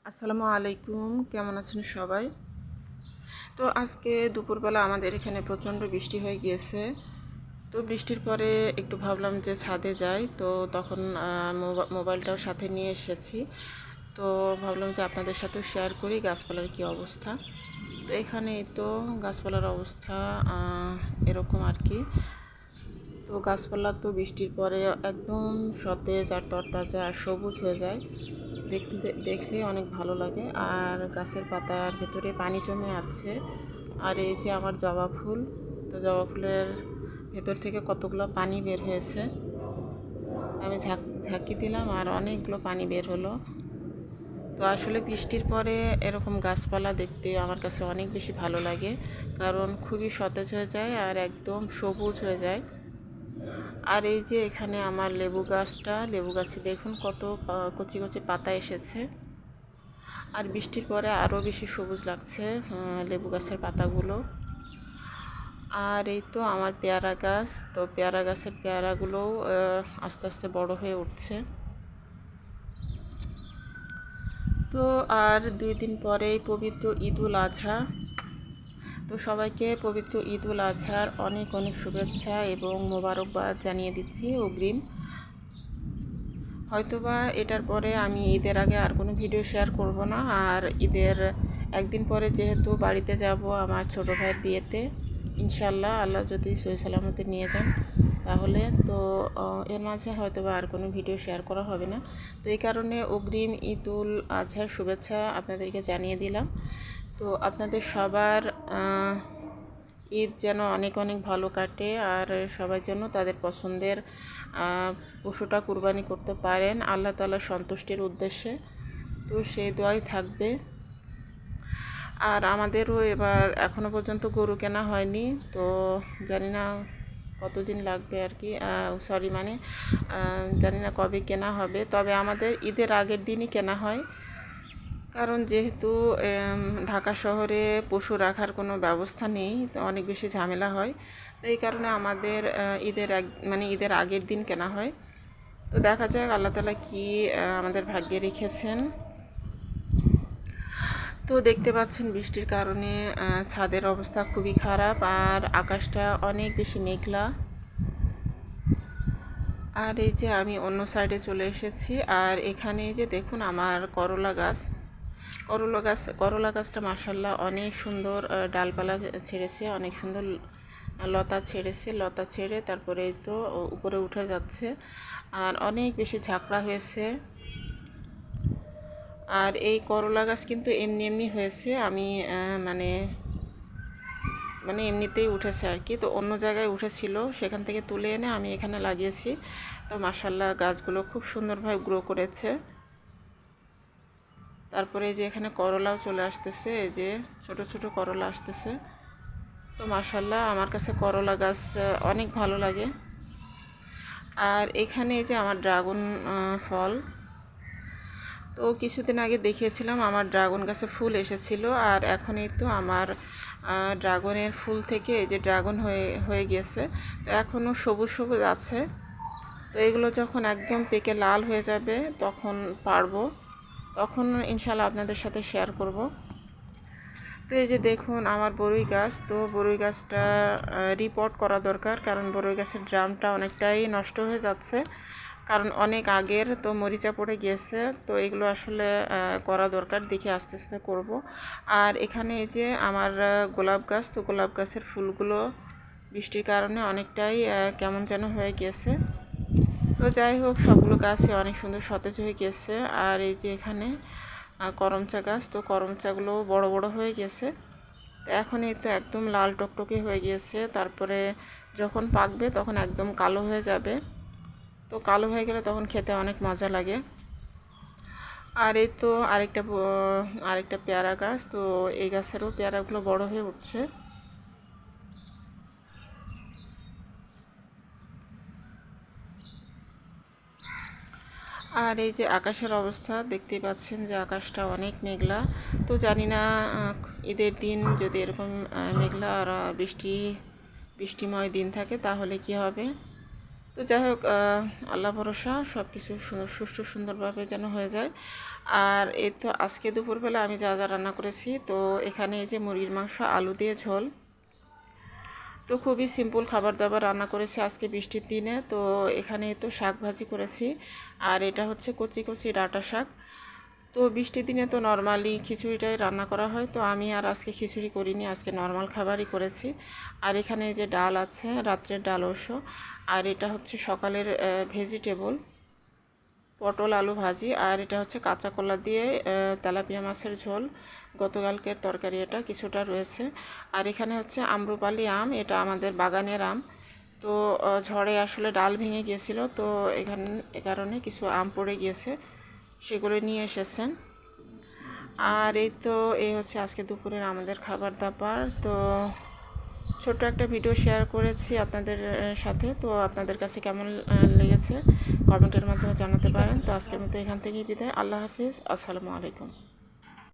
আসসালামু আলাইকুম, কেমন আছেন সবাই? তো আজকে দুপুরবেলা আমাদের এখানে প্রচণ্ড বৃষ্টি হয়ে গিয়েছে। তো বৃষ্টির পরে একটু ভাবলাম যে ছাদে যাই, তো তখন মোবাইলটাও সাথে নিয়ে এসেছি। তো ভাবলাম যে আপনাদের সাথেও শেয়ার করি গাছপালার কি অবস্থা। তো এখানে তো গাছপালার অবস্থা এরকম আর কি। তো গাছপালা তো বৃষ্টির পরে একদম সতেজ আর তরতাজা আর সবুজ হয়ে যায়, দেখতে দেখলে অনেক ভালো লাগে। আর গাছের পাতার ভেতরে পানি জমে আছে। আর এই যে আমার জবা ফুল, তো জবা ফুলের ভেতর থেকে কতগুলো পানি বের হয়েছে। আমি ঝাঁকি দিলাম আর অনেকগুলো পানি বের হলো। তো আসলে বৃষ্টির পরে এরকম গাছপালা দেখতে আমার কাছে অনেক বেশি ভালো লাগে, কারণ খুবই সতেজ হয়ে যায় আর একদম সবুজ হয়ে যায়। আর এই যে এখানে আমার লেবু গাছে দেখুন কত কচি কচি পাতা এসেছে। আর বৃষ্টির পরে আরও বেশি সবুজ লাগছে লেবু গাছের পাতাগুলো। আর এই তো আমার পেয়ারা গাছ, তো পেয়ারা গাছের পেয়ারাগুলোও আস্তে আস্তে বড় হয়ে উঠছে। তো আর 2 দিন পরেই পবিত্র ঈদুল আজহা। তো সবাইকে পবিত্র ঈদুল আজহার অনেক অনেক শুভেচ্ছা এবং মোবারকবাদ জানিয়ে দিচ্ছি অগ্রিম। হয়তোবা এটার পরে আমি ঈদের আগে আর কোনো ভিডিও শেয়ার করব না। আর ঈদের একদিন পরে যেহেতু বাড়িতে যাব আমার ছোটো ভাইয়ের বিয়েতে, ইনশাল্লাহ আল্লাহ যদি সহি সালামতে নিয়ে যান, তাহলে তো এর মাঝে হয়তোবা আর কোনো ভিডিও শেয়ার করা হবে না। তো এই কারণে অগ্রিম ঈদুল আজহার শুভেচ্ছা আপনাদেরকে জানিয়ে দিলাম। তো আপনাদের সবার ঈদ যেন অনেক অনেক ভালো কাটে, আর সবাই যেন তাদের পছন্দের পশুটা কুরবানি করতে পারেন আল্লাহ তাআলার সন্তুষ্টির উদ্দেশ্যে। তো সেই দোয়াই থাকবে। আর আমাদেরও এবার এখনও পর্যন্ত গরু কেনা হয়নি, তো জানি না কতদিন লাগবে আর কি, জানি না কবে কেনা হবে। তবে আমাদের ঈদের আগের দিনই কেনা হয়, কারণ যেহেতু ঢাকা শহরে পশু রাখার কোনো ব্যবস্থা নেই, তো অনেক বেশি ঝামেলা হয়। তো এই কারণে আমাদের ঈদের আগের দিন কেনা হয়। তো দেখা যাক আল্লাহ তাআলা কি আমাদের ভাগ্যে রেখেছেন। তো দেখতে পাচ্ছেন বৃষ্টির কারণে ছাদের অবস্থা খুবই খারাপ আর আকাশটা অনেক বেশি মেঘলা। আর এই যে আমি অন্য সাইডে চলে এসেছি। আর এখানে যে দেখুন আমার করলা গাছটা মাশাআল্লাহ অনেক সুন্দর ডালপালা ছেড়েছে, অনেক সুন্দর লতা ছেড়ে তারপরে এই তো উপরে উঠে যাচ্ছে আর অনেক বেশি ঝাঁকড়া হয়েছে। আর এই করলা গাছ কিন্তু এমনি এমনি হয়েছে, আমি মানে মানে এমনিতেই উঠেছে আর কি। তো অন্য জায়গায় উঠেছিল, সেখান থেকে তুলে এনে আমি এখানে লাগিয়েছি। তো মাশাআল্লাহ গাছগুলো খুব সুন্দরভাবে গ্রো করেছে। তারপরে এই যে এখানে করলাও চলে আসতেছে, এই যে ছোট ছোট করলা আসতেছে। তো মাশাআল্লাহ আমার কাছে করলা গাছ অনেক ভালো লাগে। আর এখানে এই যে আমার ড্রাগন ফল, তো কিছুদিন আগে দেখিয়েছিলাম আমার ড্রাগন গাছে ফুল এসেছিল। আর এখন এই তো আমার ড্রাগনের ফুল থেকে এই যে ড্রাগন হয়ে হয়ে গিয়েছে। তো এখনও সবুজ সবুজ আছে। তো এগুলো যখন একদম পেকে লাল হয়ে যাবে তখন পারবো, তখন ইনশাআল্লাহ আপনাদের সাথে শেয়ার করব। তো এই যে দেখুন আমার বরই গাছ, তো বরই গাছটা রিপোর্ট করা দরকার, কারণ বরই গাছের ড্রামটা অনেকটাই নষ্ট হয়ে যাচ্ছে, কারণ অনেক আগের তো মরিচা পড়ে গিয়েছে। তো এগুলো আসলে করা দরকার, দেখে আস্তে আস্তে করব। আর এখানে এই যে আমার গোলাপ গাছ, তো গোলাপ গাছের ফুলগুলো বৃষ্টির কারণে অনেকটাই কেমন যেন হয়ে গিয়েছে। তো যাই হোক, সবগুলো গাছই অনেক সুন্দর সতেজ হয়ে গেছে। আর এই যে এখানে করমচা গাছ, তো করমচাগুলো বড় বড় হয়ে গেছে। তো এখন এই তো একদম লাল টকটকে হয়ে গিয়েছে, তারপরে যখন পাকবে তখন একদম কালো হয়ে যাবে। তো কালো হয়ে গেলে তখন খেতে অনেক মজা লাগে। আর এই তো আরেকটা পেয়ারা গাছ, তো এই গাছেরও পেয়ারাগুলো বড় হয়ে উঠছে। আর এই যে আকাশের অবস্থা দেখতেই পাচ্ছেন যে আকাশটা অনেক মেঘলা। তো জানি না ঈদের দিন যদি এরকম মেঘলা আর বৃষ্টিময় দিন থাকে তাহলে কি হবে। তো যাই হোক, আল্লাহ ভরসা, সব কিছু সুষ্ঠু সুন্দরভাবে যেন হয়ে যায়। আর এই তো আজকে দুপুরবেলা আমি যা যা রান্না করেছি, তো এখানে এই যে মুরগির মাংস আলু দিয়ে ঝোল, তো খুবই সিম্পল খাবার দাবার রান্না করেছি আজকে বৃষ্টির দিনে। তো এখানে তো শাক ভাজি করেছি, আর এটা হচ্ছে কচি কচি ডাঁটা শাক। তো বৃষ্টির দিনে তো নর্মালি খিচুড়িটাই রান্না করা হয়, তো আমি আর আজকে খিচুড়ি করিনি, আজকে নর্মাল খাবারই করেছি। আর এখানে এই যে ডাল আছে, রাত্রের ডাল অবশ্য। আর এটা হচ্ছে সকালের ভেজিটেবল, পটল আলু ভাজি। আর এটা হচ্ছে কাঁচা কলা দিয়ে তেলাপিয়া মাছের ঝোল, গতকালকের তরকারি এটা কিছুটা রয়েছে। আর এখানে হচ্ছে আম্রপালি আম, এটা আমাদের বাগানের আম। তো ঝড়ে আসলে ডাল ভেঙে গিয়েছিল, তো এ কারণে কিছু আম পড়ে গিয়েছে, সেগুলো নিয়ে এসেছেন। আর এই তো এই হচ্ছে আজকে দুপুরের আমাদের খাবার দাবার। তো ছোট্ট একটা ভিডিও শেয়ার করেছি আপনাদের সাথে। তো আপনাদের কাছে কেমন লেগেছে কমেন্টের মাধ্যমে জানাতে পারেন। তো আজকের মতো এখান থেকেই বিদায়। আল্লাহ হাফিজ, আসসালামু আলাইকুম।